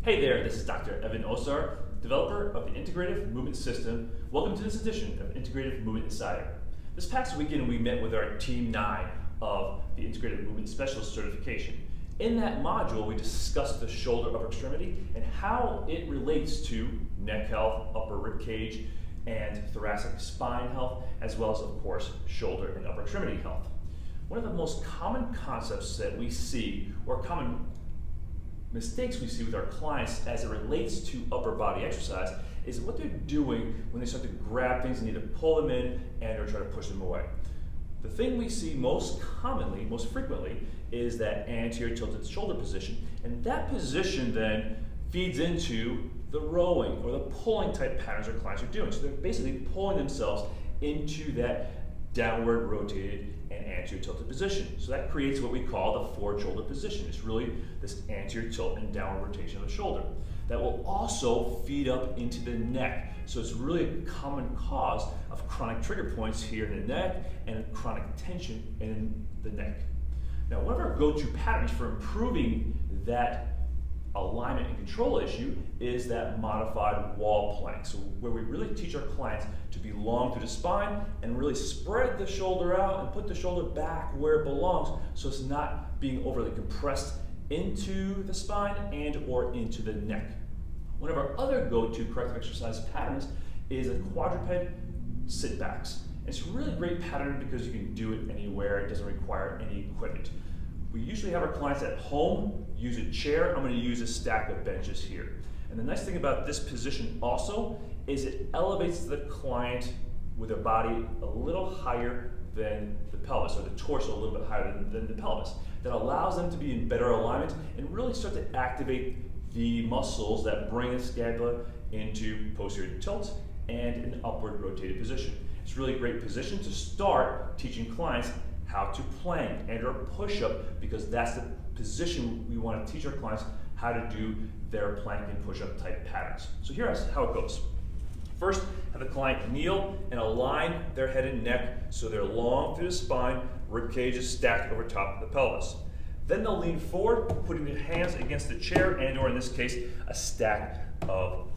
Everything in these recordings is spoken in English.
Hey there, this is Dr. Evan Osar, developer of the Integrative Movement System. Welcome to this edition of Integrative Movement Insider. This past weekend we met with our Team 9 of the Integrative Movement Specialist certification. In that module we discussed the shoulder upper extremity and how it relates to neck health, upper rib cage, and thoracic spine health, as well as of course shoulder and upper extremity health. One of the most common concepts that we see, or common mistakes we see with our clients as it relates to upper body exercise, is what they're doing when they start to grab things and either pull them in and or try to push them away. The thing we see most commonly, most frequently, is that anterior tilted shoulder position, and that position then feeds into the rowing or the pulling type patterns our clients are doing. So they're basically pulling themselves into that downward rotated and anterior tilted position. So that creates what we call the forward shoulder position. It's really this anterior tilt and downward rotation of the shoulder. That will also feed up into the neck. So it's really a common cause of chronic trigger points here in the neck and chronic tension in the neck. Now, one of our go-to patterns for improving that alignment and control issue is that modified wall plank. So where we really teach our clients to be long through the spine and really spread the shoulder out and put the shoulder back where it belongs, so it's not being overly compressed into the spine and or into the neck. One of our other go-to corrective exercise patterns is a quadruped sitbacks. It's a really great pattern because you can do it anywhere. It doesn't require any equipment. We usually have our clients at home use a chair. I'm going to use a stack of benches here. And the nice thing about this position also is it elevates the client with their body a little higher than the pelvis, or the torso a little bit higher than the pelvis. That allows them to be in better alignment and really start to activate the muscles that bring the scapula into posterior tilt and an upward rotated position. It's really a great position to start teaching clients how to plank and or push up, because that's the position we want to teach our clients how to do their plank and push up type patterns. So here's how it goes. First, have the client kneel and align their head and neck so they're long through the spine, rib cage is stacked over top of the pelvis. Then they'll lean forward, putting their hands against the chair and or in this case, a stack of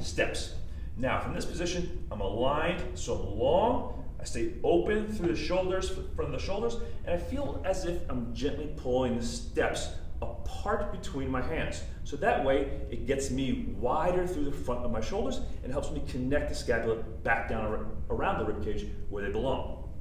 steps. Now from this position, I'm aligned, so I'm long, I stay open through the shoulders, front of the shoulders, and I feel as if I'm gently pulling the steps apart between my hands. So that way, it gets me wider through the front of my shoulders and helps me connect the scapula back down around the ribcage where they belong.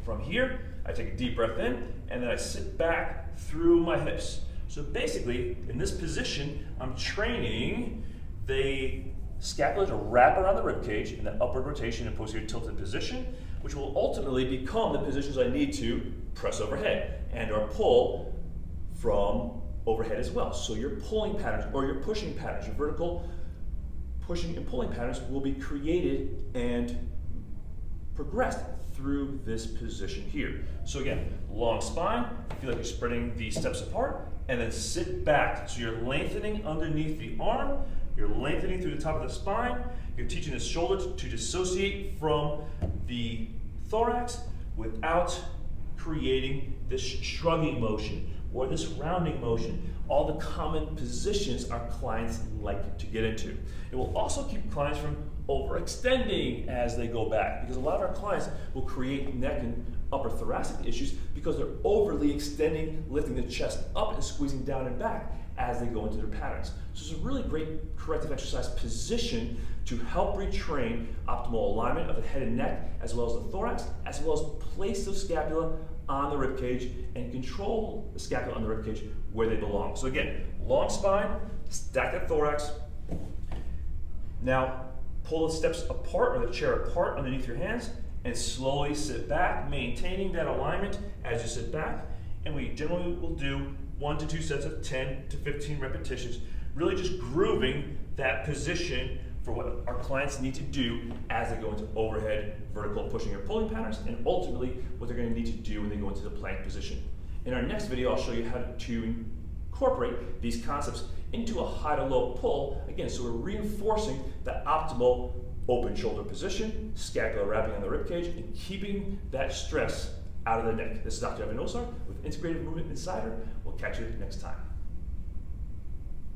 From here, I take a deep breath in, and then I sit back through my hips. So basically, in this position, I'm training the scapula to wrap around the ribcage in that upward rotation and posterior tilted position, which will ultimately become the positions I need to press overhead and or pull from overhead as well. So your pulling patterns or your pushing patterns, your vertical pushing and pulling patterns will be created and progressed through this position here. So again, long spine, feel like you're spreading the steps apart, and then sit back. So you're lengthening underneath the arm, you're lengthening through the top of the spine, you're teaching the shoulder to dissociate from the thorax without creating this shrugging motion or this rounding motion, all the common positions our clients like to get into. It will also keep clients from overextending as they go back, because a lot of our clients will create neck and upper thoracic issues because they're overly extending, lifting the chest up and squeezing down and back as they go into their patterns. So it's a really great corrective exercise position to help retrain optimal alignment of the head and neck, as well as the thorax, as well as place the scapula on the ribcage and control the scapula on the ribcage where they belong. So again, long spine, stack the thorax. Now pull the steps apart or the chair apart underneath your hands and slowly sit back, maintaining that alignment as you sit back. And we generally will do 1 to 2 sets of 10 to 15 repetitions, really just grooving that position for what our clients need to do as they go into overhead, vertical pushing or pulling patterns, and ultimately what they're going to need to do when they go into the plank position. In our next video, I'll show you how to incorporate these concepts into a high to low pull. Again, so we're reinforcing the optimal open shoulder position, scapula wrapping on the ribcage, and keeping that stress out of the neck. This is Dr. Evan Osar with Integrative Movement Insider. We'll catch you next time.